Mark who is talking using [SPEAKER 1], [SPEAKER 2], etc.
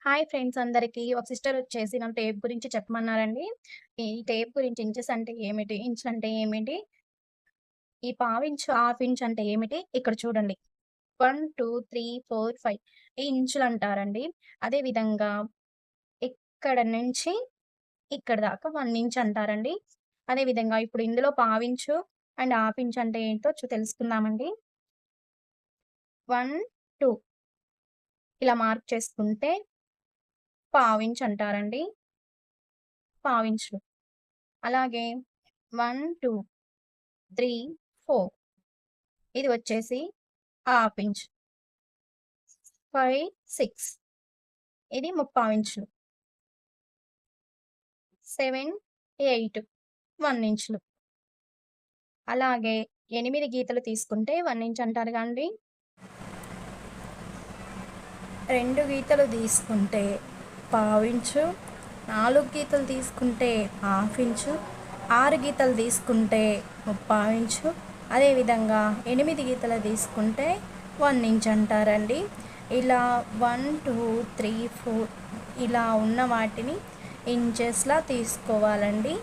[SPEAKER 1] Hi friends అందరికీ. ఒక sister వచ్చేసి నాకు టేప్ గురించి చెప్పమన్నారండి. ఈ టేప్ గురించి ఇంచెస్ అంటే ఏమిటి? ఇంచ్ అంటే ఏమిటి? ఈ పావించు, హాఫ్ ఇంచ్ అంటే ఏమిటి? ఇక్కడ చూడండి. 1, 2, 3, 4, 5 ఈ ఇంచులంటారండి. అదే విధంగా ఇక్కడ నుంచి ఇక్కడి దాకా 1 ఇంచ్ అంటారండి. అదే విధంగా ఇప్పుడు ఇందులో పావించు అండ్ హాఫ్ ఇంచ్ అంటే ఏంటో తెలుసుకుందామండి. 1, 2 ఇలా మార్క్ చేసుకుంటే పావించ్ అంటారండి. పావించు. అలాగే 1, 2, 3, 4 ఇది వచ్చేసి హాఫ్ ఇంచ్. 5, 6 ఇది ముప్పావించులు. 7, 8 1 ఇంచులు. అలాగే 8 గీతలు తీసుకుంటే 1 ఇంచ్ అంటారు గాండి. 2 గీతలు తీసుకుంటే పావించు, 4 గీతలు తీసుకుంటే హాఫ్ ఇంచు, 6 గీతలు తీసుకుంటే ముప్పావించు, అదేవిధంగా 8 గీతలు తీసుకుంటే 1 ఇంచ్ అంటారండి. ఇలా 1, 2, 3, 4 ఇలా ఉన్న వాటిని ఇంచెస్‌లా తీసుకోవాలండి.